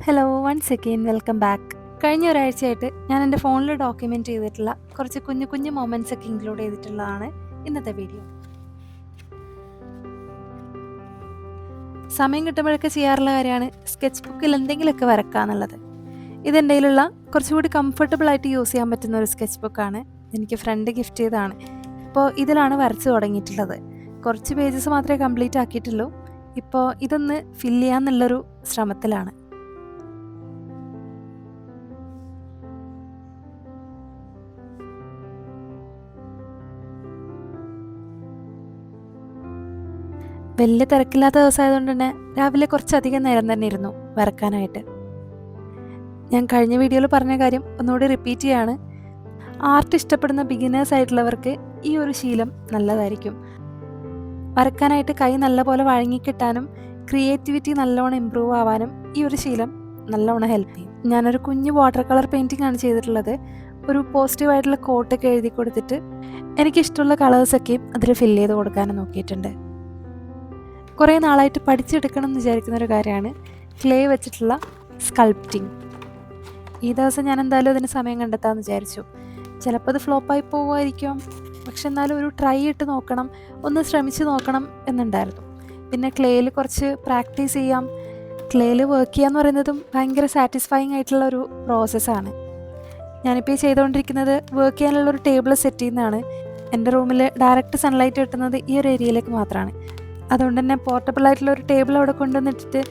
Hello once again welcome back. കഴിഞ്ഞ ഒരാഴ്ചയായിട്ട് ഞാൻ എൻ്റെ ഫോണിൽ ഡോക്യുമെൻ്റ് ചെയ്തിട്ടുള്ള കുറച്ച് കുഞ്ഞു കുഞ്ഞു മൊമെൻറ്റ്സ് ഒക്കെ ഇൻക്ലൂഡ് ചെയ്തിട്ടുള്ളതാണ് ഇന്നത്തെ വീഡിയോ. സമയം കിട്ടുമ്പോഴൊക്കെ ചെയ്യാറുള്ള കാര്യമാണ് സ്കെച്ച് ബുക്കിൽ എന്തെങ്കിലുമൊക്കെ വരക്കുക എന്നുള്ളത്. ഇതെൻ്റെ കയ്യിലുള്ള കുറച്ചുകൂടി കംഫർട്ടബിൾ ആയിട്ട് യൂസ് ചെയ്യാൻ പറ്റുന്ന ഒരു സ്കെച്ച് ബുക്കാണ്. എനിക്ക് ഫ്രണ്ട് ഗിഫ്റ്റ് ചെയ്തതാണ്. ഇപ്പോൾ ഇതിലാണ് വരച്ച് തുടങ്ങിയിട്ടുള്ളത്. കുറച്ച് പേജസ് മാത്രമേ കംപ്ലീറ്റ് ആക്കിയിട്ടുള്ളൂ. ഇപ്പോൾ ഇതൊന്ന് ഫില്ല് ചെയ്യാമെന്നുള്ളൊരു ശ്രമത്തിലാണ്. വലിയ തിരക്കില്ലാത്ത ദിവസമായതുകൊണ്ട് തന്നെ രാവിലെ കുറച്ചധികം നേരം തന്നെ ഇരുന്നു വരക്കാനായിട്ട്. ഞാൻ കഴിഞ്ഞ വീഡിയോയിൽ പറഞ്ഞ കാര്യം ഒന്നുകൂടി റിപ്പീറ്റ് ചെയ്യാണ്. ആർട്ട് ഇഷ്ടപ്പെടുന്ന ബിഗിനേഴ്സ് ആയിട്ടുള്ളവർക്ക് ഈ ഒരു ശീലം നല്ലതായിരിക്കും. വരക്കാനായിട്ട് കൈ നല്ലപോലെ വഴങ്ങിക്കിട്ടാനും ക്രിയേറ്റിവിറ്റി നല്ലോണം ഇമ്പ്രൂവ് ആവാനും ഈ ഒരു ശീലം നല്ലോണം ഹെൽപ്പ് ചെയ്യും. ഞാനൊരു കുഞ്ഞു വാട്ടർ കളർ പെയിൻറ്റിംഗ് ആണ് ചെയ്തിട്ടുള്ളത്. ഒരു പോസിറ്റീവായിട്ടുള്ള കോട്ടൊക്കെ എഴുതി കൊടുത്തിട്ട് എനിക്കിഷ്ടമുള്ള കളേഴ്സൊക്കെയും അതിൽ ഫില്ല് ചെയ്ത് കൊടുക്കാനും നോക്കിയിട്ടുണ്ട്. കുറേ നാളായിട്ട് പഠിച്ചെടുക്കണം എന്ന് വിചാരിക്കുന്ന ഒരു കാര്യമാണ് ക്ലേ വെച്ചിട്ടുള്ള സ്കൾപ്റ്റിംഗ്. ഈ ദിവസം ഞാൻ എന്തായാലും അതിന് സമയം കണ്ടെത്താമെന്ന് വിചാരിച്ചു. ചിലപ്പോൾ അത് ഫ്ലോപ്പായി പോകുമായിരിക്കും, പക്ഷെ എന്നാലും ഒരു ട്രൈ ഇട്ട് നോക്കണം, ഒന്ന് ശ്രമിച്ച് നോക്കണം എന്നുണ്ടായിരുന്നു. പിന്നെ ക്ലേയിൽ കുറച്ച് പ്രാക്ടീസ് ചെയ്യാം. ക്ലേയിൽ വർക്ക് ചെയ്യുക എന്ന് പറയുന്നതും ഭയങ്കര സാറ്റിസ്ഫൈങ് ആയിട്ടുള്ള ഒരു പ്രോസസ്സാണ്. ഞാനിപ്പോൾ ഈ ചെയ്തുകൊണ്ടിരിക്കുന്നത് വർക്ക് ചെയ്യാനുള്ളൊരു ടേബിൾ സെറ്റ് ചെയ്യുന്നതാണ്. എൻ്റെ റൂമിൽ ഡയറക്റ്റ് സൺലൈറ്റ് കിട്ടുന്നത് ഈ ഒരു ഏരിയയിലേക്ക് മാത്രമാണ്. അതുകൊണ്ട് തന്നെ പോർട്ടബിൾ ആയിട്ടുള്ള ഒരു ടേബിൾ അവിടെ കൊണ്ടുവന്നിട്ടിട്ട്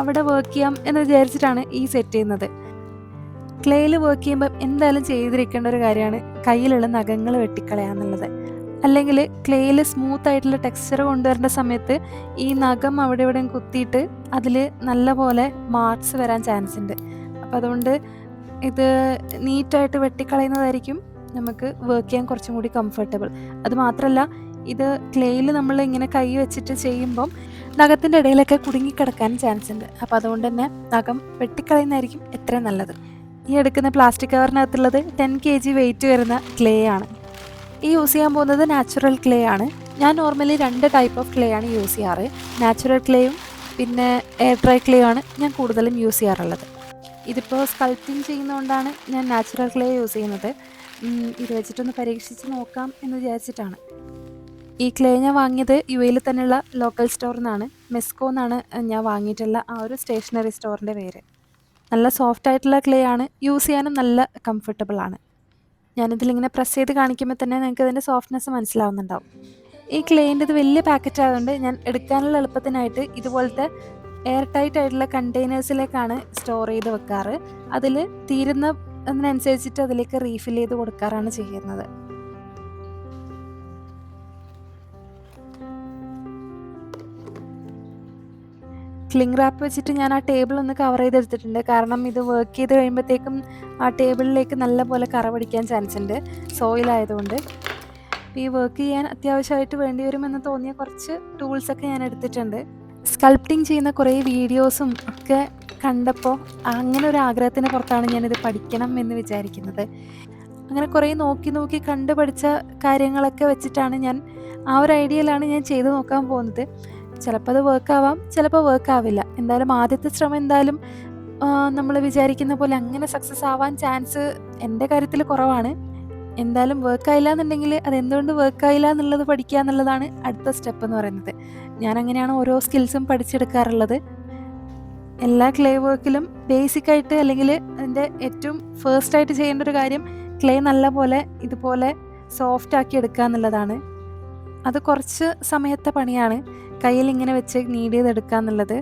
അവിടെ വർക്ക് ചെയ്യാം എന്ന് വിചാരിച്ചിട്ടാണ് ഈ സെറ്റ് ചെയ്യുന്നത്. ക്ലേയിൽ വർക്ക് ചെയ്യുമ്പോൾ എന്തായാലും ചെയ്തിരിക്കേണ്ട ഒരു കാര്യമാണ് കയ്യിലുള്ള നഖങ്ങൾ വെട്ടിക്കളയാന്നുള്ളത്. അല്ലെങ്കിൽ ക്ലേയിൽ സ്മൂത്ത് ആയിട്ടുള്ള ടെക്സ്ചർ കൊണ്ടുവരേണ്ട സമയത്ത് ഈ നഖം അവിടെ ഇവിടെയും കുത്തിയിട്ട് അതിൽ നല്ല പോലെ മാർക്സ് വരാൻ ചാൻസ് ഉണ്ട്. അപ്പോൾ അതുകൊണ്ട് ഇത് നീറ്റായിട്ട് വെട്ടിക്കളയുന്നതായിരിക്കും നമുക്ക് വർക്ക് ചെയ്യാൻ കുറച്ചും കൂടി കംഫർട്ടബിൾ. അതുമാത്രമല്ല, ഇത് ക്ലേയിൽ നമ്മൾ ഇങ്ങനെ കൈ വെച്ചിട്ട് ചെയ്യുമ്പം നഖത്തിൻ്റെ ഇടയിലൊക്കെ കുടുങ്ങിക്കിടക്കാൻ ചാൻസ് ഉണ്ട്. അപ്പോൾ അതുകൊണ്ട് തന്നെ നഖം വെട്ടിക്കളയുന്നതായിരിക്കും എത്രയും നല്ലത്. ഈ എടുക്കുന്ന പ്ലാസ്റ്റിക് കവറിനകത്തുള്ളത് 10 kg വെയിറ്റ് വരുന്ന ക്ലേ ആണ്. ഈ യൂസ് ചെയ്യാൻ പോകുന്നത് നാച്ചുറൽ ക്ലേ ആണ്. ഞാൻ നോർമലി 2 ടൈപ്പ് ഓഫ് ക്ലേ ആണ് യൂസ് ചെയ്യാറ്. നാച്ചുറൽ ക്ലേയും പിന്നെ എയർ ഡ്രൈ ക്ലേ ആണ് ഞാൻ കൂടുതലും യൂസ് ചെയ്യാറുള്ളത്. ഇതിപ്പോൾ സ്കൾപ്റ്റിംഗ് ചെയ്യുന്നതുകൊണ്ടാണ് ഞാൻ നാച്ചുറൽ ക്ലേ യൂസ് ചെയ്യുന്നത്. ഇത് വെച്ചിട്ടൊന്ന് പരീക്ഷിച്ച് നോക്കാം എന്ന് വിചാരിച്ചിട്ടാണ്. ഈ ക്ലേ ഞാൻ വാങ്ങിയത് UAE തന്നെയുള്ള ലോക്കൽ സ്റ്റോറിൽ നിന്നാണ്. മെസ്കോ എന്നാണ് ഞാൻ വാങ്ങിയിട്ടുള്ള ആ ഒരു സ്റ്റേഷനറി സ്റ്റോറിൻ്റെ പേര്. നല്ല സോഫ്റ്റ് ആയിട്ടുള്ള ക്ലേ ആണ്, യൂസ് ചെയ്യാനും നല്ല കംഫർട്ടബിൾ ആണ്. ഞാനിതിലിങ്ങനെ പ്രസ് ചെയ്ത് കാണിക്കുമ്പോൾ തന്നെ നിങ്ങൾക്ക് അതിൻ്റെ സോഫ്റ്റ്നെസ് മനസ്സിലാവുന്നുണ്ടാവും. ഈ ക്ലേൻ്റെ ഇത് വലിയ പാക്കറ്റ് ആയതുകൊണ്ട് ഞാൻ എടുക്കാനുള്ള എളുപ്പത്തിനായിട്ട് ഇതുപോലത്തെ എയർ ടൈറ്റ് ആയിട്ടുള്ള കണ്ടെയ്നേഴ്സിലേക്കാണ് സ്റ്റോർ ചെയ്ത് വെക്കാറ്. അതിൽ തീരുന്നതിനനുസരിച്ചിട്ട് അതിലേക്ക് റീഫിൽ ചെയ്ത് കൊടുക്കാറാണ് ചെയ്യുന്നത്. ക്ലിംഗ് റാപ്പ് വെച്ചിട്ട് ഞാൻ ആ ടേബിൾ ഒന്ന് കവർ ചെയ്തെടുത്തിട്ടുണ്ട്. കാരണം ഇത് വർക്ക് ചെയ്ത് കഴിയുമ്പോഴത്തേക്കും ആ ടേബിളിലേക്ക് നല്ലപോലെ കറ പിടിക്കാൻ ചാൻസ് ഉണ്ട്, സോയിലായതുകൊണ്ട്. ഈ വർക്ക് ചെയ്യാൻ അത്യാവശ്യമായിട്ട് വേണ്ടി വരുമെന്ന് തോന്നിയ കുറച്ച് ടൂൾസൊക്കെ ഞാൻ എടുത്തിട്ടുണ്ട്. സ്കൾപ്റ്റിംഗ് ചെയ്യുന്ന കുറേ വീഡിയോസും ഒക്കെ കണ്ടപ്പോൾ അങ്ങനെ ഒരു ആഗ്രഹത്തിന് പുറത്താണ് ഞാനിത് പഠിക്കണം എന്ന് വിചാരിക്കുന്നത്. അങ്ങനെ കുറേ നോക്കി കണ്ടു പഠിച്ച കാര്യങ്ങളൊക്കെ വെച്ചിട്ടാണ് ഞാൻ ആ ഒരു ഐഡിയയിലാണ് ഞാൻ ചെയ്ത് നോക്കാൻ പോകുന്നത്. ചിലപ്പോൾ അത് വർക്കാവാം, ചിലപ്പോൾ വർക്കാവില്ല. എന്തായാലും ആദ്യത്തെ ശ്രമം എന്തായാലും നമ്മൾ വിചാരിക്കുന്ന പോലെ അങ്ങനെ സക്സസ് ആവാൻ ചാൻസ് എൻ്റെ കാര്യത്തിൽ കുറവാണ്. എന്തായാലും വർക്കായില്ല എന്നുണ്ടെങ്കിൽ അതെന്തുകൊണ്ട് വർക്കായില്ല എന്നുള്ളത് പഠിക്കുക എന്നുള്ളതാണ് അടുത്ത സ്റ്റെപ്പ് എന്ന് പറയുന്നത്. ഞാനങ്ങനെയാണ് ഓരോ സ്കിൽസും പഠിച്ചെടുക്കാറുള്ളത്. എല്ലാ ക്ലേ വർക്കിലും ബേസിക്കായിട്ട് അല്ലെങ്കിൽ അതിൻ്റെ ഏറ്റവും ഫേസ്റ്റായിട്ട് ചെയ്യേണ്ട ഒരു കാര്യം ക്ലേ നല്ല പോലെ ഇതുപോലെ സോഫ്റ്റ് ആക്കി എടുക്കുക എന്നുള്ളതാണ്. അത് കുറച്ച് സമയത്തെ പണിയാണ്, കയ്യിൽ ഇങ്ങനെ വെച്ച് നീഡ് ചെയ്തെടുക്കുക എന്നുള്ളത്.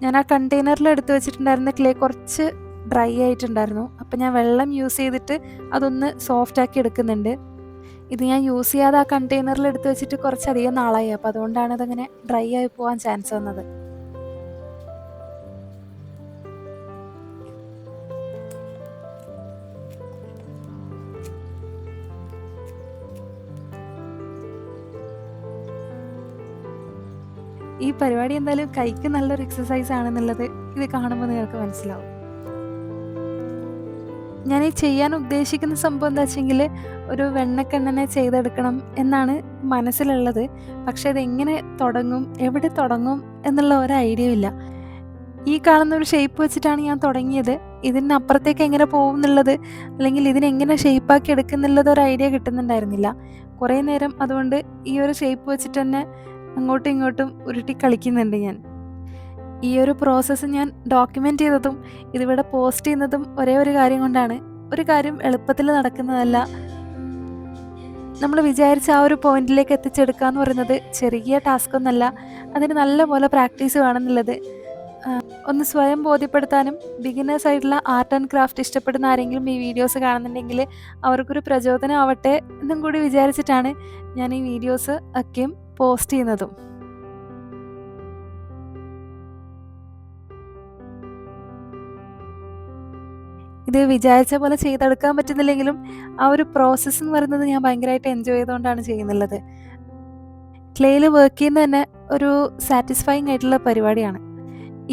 ഞാൻ ആ കണ്ടെയ്നറിൽ എടുത്ത് വെച്ചിട്ടുണ്ടായിരുന്ന ക്ലേ കുറച്ച് ഡ്രൈ ആയിട്ടുണ്ടായിരുന്നു. അപ്പം ഞാൻ വെള്ളം യൂസ് ചെയ്തിട്ട് അതൊന്ന് സോഫ്റ്റ് ആക്കി എടുക്കുന്നുണ്ട്. ഇത് ഞാൻ യൂസ് ചെയ്യാതെ ആ കണ്ടെയ്നറിൽ എടുത്ത് വെച്ചിട്ട് കുറച്ചധികം നാളായി. അപ്പോൾ അതുകൊണ്ടാണ് അതങ്ങനെ ഡ്രൈ ആയി പോകാൻ ചാൻസ് വന്നത്. ഈ പരിപാടി എന്തായാലും കൈക്ക് നല്ലൊരു എക്സസൈസ് ആണെന്നുള്ളത് ഇത് കാണുമ്പോൾ നിങ്ങൾക്ക് മനസ്സിലാവും. ഞാൻ ഈ ചെയ്യാൻ ഉദ്ദേശിക്കുന്ന സംഭവം എന്താ വെച്ചെങ്കിൽ ഒരു വെണ്ണക്കണ്ണനെ ചെയ്തെടുക്കണം എന്നാണ് മനസ്സിലുള്ളത്. പക്ഷേ ഇതെങ്ങനെ തുടങ്ങും, എവിടെ തുടങ്ങും എന്നുള്ള ഒരു ഐഡിയ ഇല്ല. ഈ കാണുന്ന ഒരു ഷേപ്പ് വെച്ചിട്ടാണ് ഞാൻ തുടങ്ങിയത്. ഇതിനപ്പുറത്തേക്ക് എങ്ങനെ പോകും എന്നുള്ളത്, അല്ലെങ്കിൽ ഇതിനെങ്ങനെ ഷേപ്പാക്കി എടുക്കുന്നുള്ളത് ഒരു ഐഡിയ കിട്ടുന്നുണ്ടായിരുന്നില്ല. കുറേ നേരം അതുകൊണ്ട് ഈ ഒരു ഷേപ്പ് വെച്ചിട്ട് തന്നെ അങ്ങോട്ടും ഇങ്ങോട്ടും ഉരുട്ടി കളിക്കുന്നുണ്ട് ഞാൻ. ഈ ഒരു പ്രോസസ്സ് ഞാൻ ഡോക്യുമെൻ്റ് ചെയ്തതും ഇതിവിടെ പോസ്റ്റ് ചെയ്യുന്നതും ഒരേ ഒരു കാര്യം കൊണ്ടാണ്. ഒരു കാര്യം എളുപ്പത്തിൽ നടക്കുന്നതല്ല. നമ്മൾ വിചാരിച്ച ആ ഒരു പോയിന്റിലേക്ക് എത്തിച്ചെടുക്കുക എന്ന് പറയുന്നത് ചെറിയ ടാസ്ക് ഒന്നല്ല. അതിന് നല്ലപോലെ പ്രാക്ടീസ് വേണമെന്നുള്ളത് ഒന്ന് സ്വയം ബോധ്യപ്പെടുത്താനും, ബിഗിനേഴ്സ് ആയിട്ടുള്ള ആർട്ട് ആൻഡ് ക്രാഫ്റ്റ് ഇഷ്ടപ്പെടുന്ന ആരെങ്കിലും ഈ വീഡിയോസ് കാണുന്നുണ്ടെങ്കിൽ അവർക്കൊരു പ്രചോദനം ആവട്ടെ എന്നും കൂടി വിചാരിച്ചിട്ടാണ് ഞാൻ ഈ വീഡിയോസ് ഒക്കെയും പോസ്റ്റ് ചെയ്യുന്നതും. ഇത് വിചാരിച്ച പോലെ ചെയ്തെടുക്കാൻ പറ്റുന്നില്ലെങ്കിലും ആ ഒരു പ്രോസസ്സ് എന്ന് പറയുന്നത് ഞാൻ ഭയങ്കരമായിട്ട് എൻജോയ് ചെയ്തുകൊണ്ടാണ് ചെയ്യുന്നുള്ളത്. ക്ലേയിൽ വർക്ക് ചെയ്യുന്നത് തന്നെ ഒരു സാറ്റിസ്ഫൈങ് ആയിട്ടുള്ള പരിപാടിയാണ്.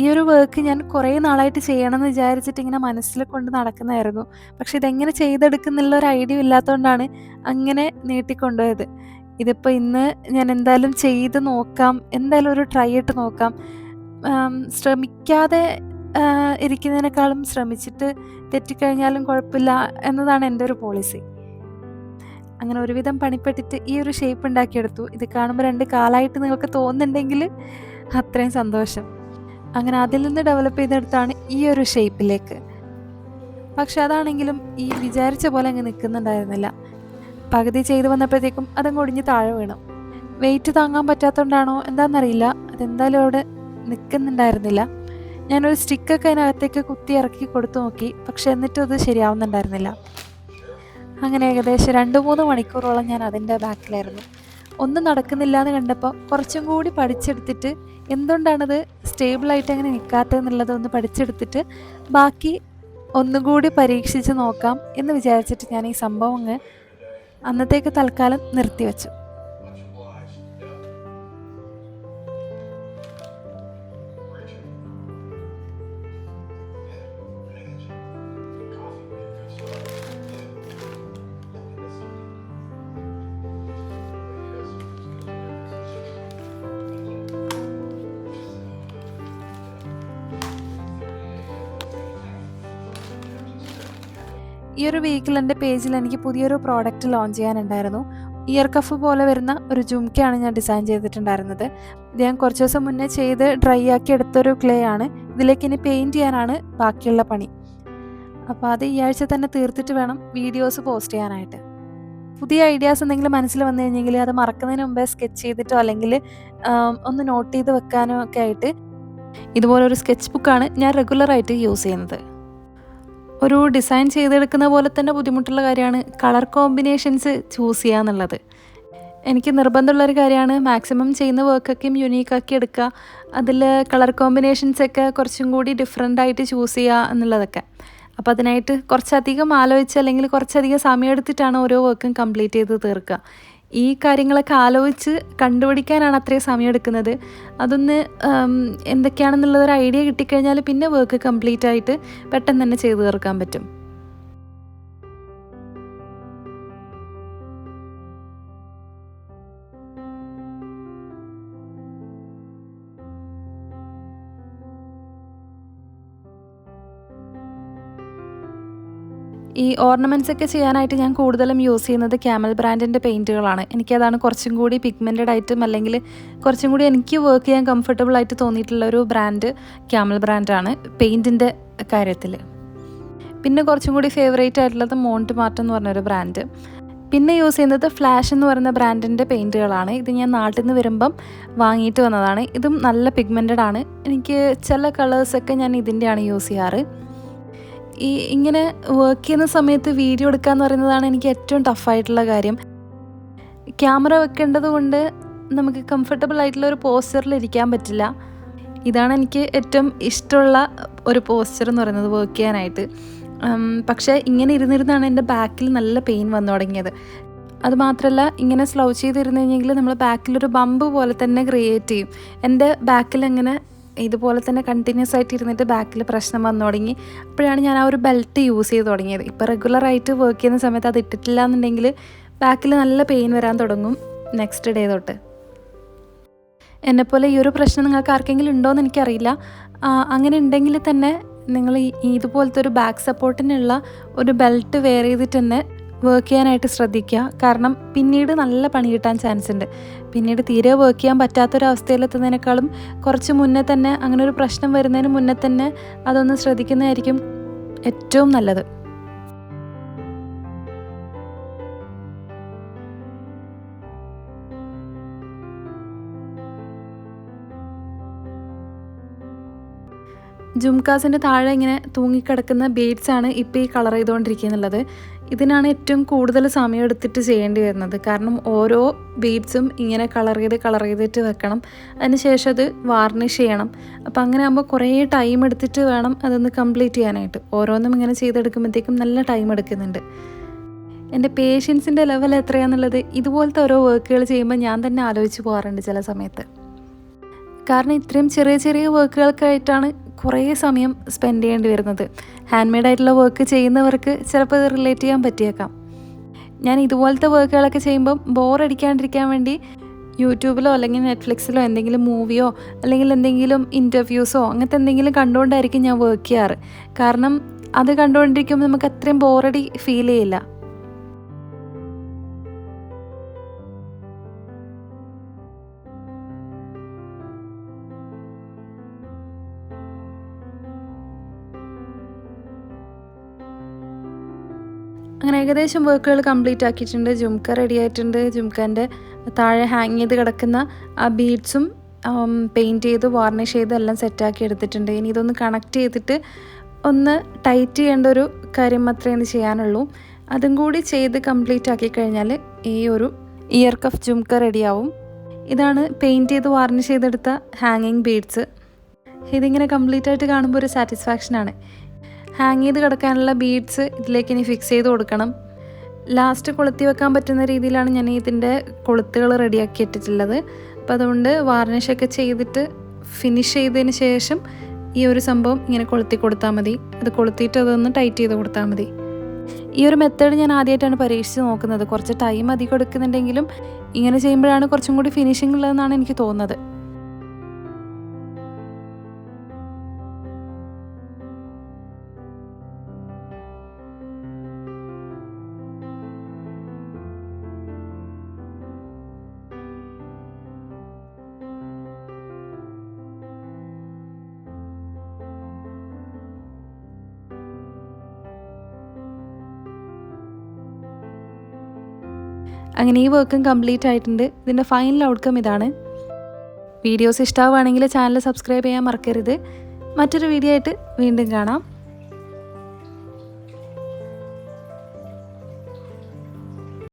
ഈ ഒരു വർക്ക് ഞാൻ കുറേ നാളായിട്ട് ചെയ്യണമെന്ന് വിചാരിച്ചിട്ട് ഇങ്ങനെ മനസ്സിൽ കൊണ്ട് നടക്കുന്നതായിരുന്നു. പക്ഷെ ഇതെങ്ങനെ ചെയ്തെടുക്കുന്നുള്ള ഒരു ഐഡിയ ഇല്ലാത്തതുകൊണ്ടാണ് അങ്ങനെ നീട്ടിക്കൊണ്ടുപോയത്. ഇതിപ്പോൾ ഇന്ന് ഞാൻ എന്തായാലും ചെയ്ത് നോക്കാം, എന്തായാലും ഒരു ട്രൈ ഇട്ട് നോക്കാം. ശ്രമിക്കാതെ ഇരിക്കുന്നതിനേക്കാളും ശ്രമിച്ചിട്ട് തെറ്റിക്കഴിഞ്ഞാലും കുഴപ്പമില്ല എന്നതാണ് എൻ്റെ ഒരു പോളിസി. അങ്ങനെ ഒരുവിധം പണിപ്പെട്ടിട്ട് ഈ ഒരു ഷേപ്പ് ഉണ്ടാക്കിയെടുത്തു. ഇത് കാണുമ്പോൾ 2 കാലായിട്ട് നിങ്ങൾക്ക് തോന്നുന്നുണ്ടെങ്കിൽ അത്രയും സന്തോഷം. അങ്ങനെ അതിൽ നിന്ന് ഡെവലപ്പ് ചെയ്തെടുത്താണ് ഈ ഒരു ഷേപ്പിലേക്ക്. പക്ഷെ അതാണെങ്കിലും ഈ വിചാരിച്ച പോലെ അങ്ങ് നിൽക്കുന്നുണ്ടായിരുന്നില്ല. പകുതി ചെയ്ത് വന്നപ്പോഴത്തേക്കും അതങ്ങ് ഒടിഞ്ഞ് താഴെ വീണു. വെയിറ്റ് താങ്ങാൻ പറ്റാത്തതുകൊണ്ടാണോ എന്താണെന്നറിയില്ല, അതെന്തായാലും അവിടെ നിൽക്കുന്നുണ്ടായിരുന്നില്ല. ഞാനൊരു സ്റ്റിക്കൊക്കെ അതിനകത്തേക്ക് കുത്തി ഇറക്കി കൊടുത്തു നോക്കി, പക്ഷെ എന്നിട്ടും അത് ശരിയാവുന്നുണ്ടായിരുന്നില്ല. അങ്ങനെ ഏകദേശം 2-3 മണിക്കൂറോളം ഞാൻ അതിൻ്റെ ബാക്കിലായിരുന്നു. ഒന്നും നടക്കുന്നില്ല എന്ന് കണ്ടപ്പോൾ കുറച്ചും കൂടി പഠിച്ചെടുത്തിട്ട് എന്തുകൊണ്ടാണത് സ്റ്റേബിളായിട്ട് അങ്ങനെ നിൽക്കാത്തതെന്നുള്ളത് ഒന്ന് പഠിച്ചെടുത്തിട്ട് ബാക്കി ഒന്നുകൂടി പരീക്ഷിച്ച് നോക്കാം എന്ന് വിചാരിച്ചിട്ട് ഞാൻ ഈ സംഭവം അങ്ങ് അന്നത്തേക്ക് തൽക്കാലം നിർത്തിവെച്ചു. ഈ ഒരു വീക്കിൽ എൻ്റെ പേജിൽ എനിക്ക് പുതിയൊരു പ്രോഡക്റ്റ് ലോഞ്ച് ചെയ്യാനുണ്ടായിരുന്നു. ഇയർ കഫ് പോലെ വരുന്ന ഒരു ജുംക്കയാണ് ഞാൻ ഡിസൈൻ ചെയ്തിട്ടുണ്ടായിരുന്നത്. ഇത് ഞാൻ കുറച്ച് ദിവസം മുന്നേ ചെയ്ത് ഡ്രൈ ആക്കി എടുത്തൊരു ക്ലേ ആണ്. ഇതിലേക്ക് ഇനി പെയിൻറ്റ് ചെയ്യാനാണ് ബാക്കിയുള്ള പണി. അപ്പോൾ അത് ഈ ആഴ്ച തന്നെ തീർത്തിട്ട് വേണം വീഡിയോസ് പോസ്റ്റ് ചെയ്യാനായിട്ട്. പുതിയ ഐഡിയാസ് എന്തെങ്കിലും മനസ്സിൽ വന്നു കഴിഞ്ഞെങ്കിൽ അത് മറക്കുന്നതിന് മുമ്പേ സ്കെച്ച് ചെയ്തിട്ടോ അല്ലെങ്കിൽ ഒന്ന് നോട്ട് ചെയ്ത് വെക്കാനോ ഒക്കെ ആയിട്ട് ഇതുപോലൊരു സ്കെച്ച് ബുക്കാണ് ഞാൻ റെഗുലറായിട്ട് യൂസ് ചെയ്യുന്നത്. ഒരു ഡിസൈൻ ചെയ്തെടുക്കുന്ന പോലെ തന്നെ ബുദ്ധിമുട്ടുള്ള കാര്യമാണ് കളർ കോമ്പിനേഷൻസ് ചൂസ് ചെയ്യുക എന്നുള്ളത്. എനിക്ക് നിർബന്ധമുള്ളൊരു കാര്യമാണ് മാക്സിമം ചെയ്യുന്ന വർക്കൊക്കെയും യുണീക്കാക്കി എടുക്കുക. അതിൽ കളർ കോമ്പിനേഷൻസൊക്കെ കുറച്ചും കൂടി ഡിഫറെൻ്റ് ആയിട്ട് ചൂസ് ചെയ്യുക എന്നുള്ളതൊക്കെ. അപ്പോൾ അതിനായിട്ട് കുറച്ചധികം ആലോചിച്ച് അല്ലെങ്കിൽ കുറച്ചധികം സമയം എടുത്തിട്ടാണ് ഓരോ വർക്കും കംപ്ലീറ്റ് ചെയ്ത് തീർക്കുക. ഈ കാര്യങ്ങളൊക്കെ ആലോചിച്ച് കണ്ടുപിടിക്കാനാണ് അത്രയും സമയം എടുക്കുന്നത്. അതൊന്ന് എന്തൊക്കെയാണെന്നുള്ളതൊരു ഐഡിയ കിട്ടിക്കഴിഞ്ഞാൽ പിന്നെ വർക്ക് കംപ്ലീറ്റ് ആയിട്ട് പെട്ടെന്ന് തന്നെ ചെയ്തു തീർക്കാൻ പറ്റും. ഈ ഓർണമെൻറ്റ്സ് ഒക്കെ ചെയ്യാനായിട്ട് ഞാൻ കൂടുതലും യൂസ് ചെയ്യുന്നത് ക്യാമൽ ബ്രാൻഡിൻ്റെ പെയിൻറ്റുകളാണ്. എനിക്കതാണ് കുറച്ചും കൂടി പിഗ്മെൻറ്റഡ് ആയിട്ടും അല്ലെങ്കിൽ കുറച്ചും കൂടി എനിക്ക് വർക്ക് ചെയ്യാൻ കംഫർട്ടബിൾ ആയിട്ട് തോന്നിയിട്ടുള്ളൊരു ബ്രാൻഡ് ക്യാമൽ ബ്രാൻഡാണ് പെയിൻറ്റിൻ്റെ കാര്യത്തിൽ. പിന്നെ കുറച്ചും കൂടി ഫേവറേറ്റ് ആയിട്ടുള്ളത് മോണ്ട് മാർട്ട് എന്ന് പറഞ്ഞൊരു ബ്രാൻഡ്. പിന്നെ യൂസ് ചെയ്യുന്നത് ഫ്ലാഷ് എന്ന് പറയുന്ന ബ്രാൻഡിൻ്റെ പെയിൻറ്റുകളാണ്. ഇത് ഞാൻ നാട്ടിൽ നിന്ന് വരുമ്പം വാങ്ങിയിട്ട് വന്നതാണ്. ഇതും നല്ല പിഗ്മെൻറ്റഡ് ആണ്. എനിക്ക് ചില കളേഴ്സൊക്കെ ഞാൻ ഇതിൻ്റെയാണ് യൂസ് ചെയ്യാറ്. ഇങ്ങനെ വർക്ക് ചെയ്യുന്ന സമയത്ത് വീഡിയോ എടുക്കുക എന്ന് പറയുന്നതാണ് എനിക്ക് ഏറ്റവും ടഫായിട്ടുള്ള കാര്യം. ക്യാമറ വെക്കേണ്ടത് കൊണ്ട് നമുക്ക് കംഫർട്ടബിൾ ആയിട്ടുള്ള ഒരു പോസ്ചറിൽ ഇരിക്കാൻ പറ്റില്ല. ഇതാണ് എനിക്ക് ഏറ്റവും ഇഷ്ടമുള്ള ഒരു പോസ്ചർ എന്ന് പറയുന്നത് വർക്ക് ചെയ്യാനായിട്ട്. പക്ഷേ ഇങ്ങനെ ഇരുന്നിരുന്നാണ് എൻ്റെ ബാക്കിൽ നല്ല പെയിൻ വന്നു തുടങ്ങിയത്. അതുമാത്രമല്ല ഇങ്ങനെ സ്ലോ ചെയ്തിരുന്നു കഴിഞ്ഞെങ്കിൽ നമ്മൾ ബാക്കിലൊരു ബമ്പ് പോലെ തന്നെ ക്രിയേറ്റ് ചെയ്യും. എൻ്റെ ബാക്കിൽ അങ്ങനെ ഇതുപോലെ തന്നെ കണ്ടിന്യൂസ് ആയിട്ട് ഇരുന്നിട്ട് ബാക്കിൽ പ്രശ്നം വന്നു തുടങ്ങി. അപ്പോഴാണ് ഞാൻ ആ ഒരു ബെൽറ്റ് യൂസ് ചെയ്ത് തുടങ്ങിയത്. ഇപ്പോൾ റെഗുലറായിട്ട് വർക്ക് ചെയ്യുന്ന സമയത്ത് അത് ഇട്ടിട്ടില്ല എന്നുണ്ടെങ്കിൽ ബാക്കിൽ നല്ല പെയിൻ വരാൻ തുടങ്ങും നെക്സ്റ്റ് ഡേ തൊട്ട്. എന്നെപ്പോലെ ഈ ഒരു പ്രശ്നം നിങ്ങൾക്ക് ആർക്കെങ്കിലും ഉണ്ടോയെന്ന് എനിക്കറിയില്ല. അങ്ങനെ ഉണ്ടെങ്കിൽ തന്നെ നിങ്ങൾ ഇതുപോലത്തെ ഒരു ബാക്ക് സപ്പോർട്ടിനുള്ള ഒരു ബെൽറ്റ് വെയർ ചെയ്തിട്ട് തന്നെ വർക്ക് ചെയ്യാനായിട്ട് ശ്രദ്ധിക്കുക. കാരണം പിന്നീട് നല്ല പണി കിട്ടാൻ ചാൻസ് ഉണ്ട്. പിന്നീട് തീരെ വർക്ക് ചെയ്യാൻ പറ്റാത്തൊരവസ്ഥയിലെത്തുന്നതിനേക്കാളും കുറച്ച് മുന്നേ തന്നെ അങ്ങനെ ഒരു പ്രശ്നം വരുന്നതിന് മുന്നേ തന്നെ അതൊന്ന് ശ്രദ്ധിക്കുന്നതായിരിക്കും ഏറ്റവും നല്ലത്. ജുംകാസിൻ്റെ താഴെ ഇങ്ങനെ തൂങ്ങിക്കിടക്കുന്ന ബീഡ്സാണ് ഇപ്പോൾ ഈ കളർ ചെയ്തുകൊണ്ടിരിക്കുന്നുള്ളത്. ഇതിനാണ് ഏറ്റവും കൂടുതൽ സമയം എടുത്തിട്ട് ചെയ്യേണ്ടി വരുന്നത്. കാരണം ഓരോ ബീഡ്സും ഇങ്ങനെ കളർ ചെയ്തിട്ട് വെക്കണം. അതിനുശേഷം അത് വാർണിഷ് ചെയ്യണം. അപ്പോൾ അങ്ങനെ ആകുമ്പോൾ കുറേ ടൈം എടുത്തിട്ട് വേണം അതൊന്ന് കംപ്ലീറ്റ് ചെയ്യാനായിട്ട്. ഓരോന്നും ഇങ്ങനെ ചെയ്തെടുക്കുമ്പോഴത്തേക്കും നല്ല ടൈം എടുക്കുന്നുണ്ട്. എൻ്റെ പേഷ്യൻസിൻ്റെ ലെവൽ എത്രയാണെന്നുള്ളത് ഇതുപോലത്തെ ഓരോ വർക്കുകൾ ചെയ്യുമ്പോൾ ഞാൻ തന്നെ ആലോചിച്ച് പോകാറുണ്ട് ചില സമയത്ത്. കാരണം ഇത്രയും ചെറിയ ചെറിയ വർക്കുകൾക്കായിട്ടാണ് കുറേ സമയം സ്പെൻഡ് ചെയ്യേണ്ടി വരുന്നത്. ഹാൻഡ് മെയ്ഡായിട്ടുള്ള വർക്ക് ചെയ്യുന്നവർക്ക് ചിലപ്പോൾ ഇത് റിലേറ്റ് ചെയ്യാൻ പറ്റിയേക്കാം. ഞാൻ ഇതുപോലത്തെ വർക്കുകളൊക്കെ ചെയ്യുമ്പം ബോറടിക്കാണ്ടിരിക്കാൻ വേണ്ടി യൂട്യൂബിലോ അല്ലെങ്കിൽ നെറ്റ്ഫ്ലിക്സിലോ എന്തെങ്കിലും മൂവിയോ അല്ലെങ്കിൽ എന്തെങ്കിലും ഇൻ്റർവ്യൂസോ അങ്ങനത്തെ എന്തെങ്കിലും കണ്ടുകൊണ്ടായിരിക്കും ഞാൻ വർക്ക് ചെയ്യാറ്. കാരണം അത് കണ്ടുകൊണ്ടിരിക്കുമ്പോൾ നമുക്ക് അത്രയും ബോറടി ഫീൽ ചെയ്യില്ല. അങ്ങനെ ഏകദേശം വർക്കുകൾ കംപ്ലീറ്റ് ആക്കിയിട്ടുണ്ട്. ജുംക്ക റെഡി ആയിട്ടുണ്ട്. ജുംക്കാൻ്റെ താഴെ ഹാങ് ചെയ്ത് കിടക്കുന്ന ആ ബീഡ്സും പെയിൻറ്റ് ചെയ്ത് വാർണിഷ് ചെയ്ത് എല്ലാം സെറ്റാക്കി എടുത്തിട്ടുണ്ട്. ഇനി ഇതൊന്ന് കണക്ട് ചെയ്തിട്ട് ഒന്ന് ടൈറ്റ് ചെയ്യേണ്ട ഒരു കാര്യം മാത്രമേ ചെയ്യാനുള്ളൂ. അതും കൂടി ചെയ്ത് കംപ്ലീറ്റ് ആക്കി കഴിഞ്ഞാൽ ഈ ഒരു ഇയർ കഫ് ജുംക്ക റെഡിയാവും. ഇതാണ് പെയിൻറ്റ് ചെയ്ത് വാർണിഷ് ചെയ്തെടുത്ത ഹാങ്ങിങ് ബീഡ്സ്. ഇതിങ്ങനെ കംപ്ലീറ്റ് ആയിട്ട് കാണുമ്പോൾ ഒരു സാറ്റിസ്ഫാക്ഷനാണ്. ഹാങ് ചെയ്ത് കിടക്കാനുള്ള ബീഡ്സ് ഇതിലേക്ക് ഇനി ഫിക്സ് ചെയ്ത് കൊടുക്കണം. ലാസ്റ്റ് കൊളുത്തി വെക്കാൻ പറ്റുന്ന രീതിയിലാണ് ഞാൻ ഇതിൻ്റെ കൊളുത്തുകൾ റെഡിയാക്കി ഇട്ടിട്ടുള്ളത്. അപ്പോൾ അതുകൊണ്ട് വാർണിഷൊക്കെ ചെയ്തിട്ട് ഫിനിഷ് ചെയ്തതിന് ശേഷം ഈ ഒരു സംഭവം ഇങ്ങനെ കൊളുത്തി കൊടുത്താൽ മതി. അത് കൊളുത്തിയിട്ട് അതൊന്ന് ടൈറ്റ് ചെയ്ത് കൊടുത്താൽ മതി. ഈ ഒരു മെത്തേഡ് ഞാൻ ആദ്യമായിട്ടാണ് പരീക്ഷിച്ച് നോക്കുന്നത്. കുറച്ച് ടൈം അധികം എടുക്കുന്നുണ്ടെങ്കിലും ഇങ്ങനെ ചെയ്യുമ്പോഴാണ് കുറച്ചും കൂടി ഫിനിഷിംഗ് ഉള്ളതെന്നാണ് എനിക്ക് തോന്നുന്നത്. അങ്ങനെ ഈ വർക്കും കംപ്ലീറ്റ് ആയിട്ടുണ്ട്. ഇതിൻ്റെ ഫൈനൽ ഔട്ട്കം ഇതാണ്. വീഡിയോസ് ഇഷ്ടമാവുകയാണെങ്കിൽ ചാനൽ സബ്സ്ക്രൈബ് ചെയ്യാൻ മറക്കരുത്. മറ്റൊരു വീഡിയോ ആയിട്ട് വീണ്ടും കാണാം.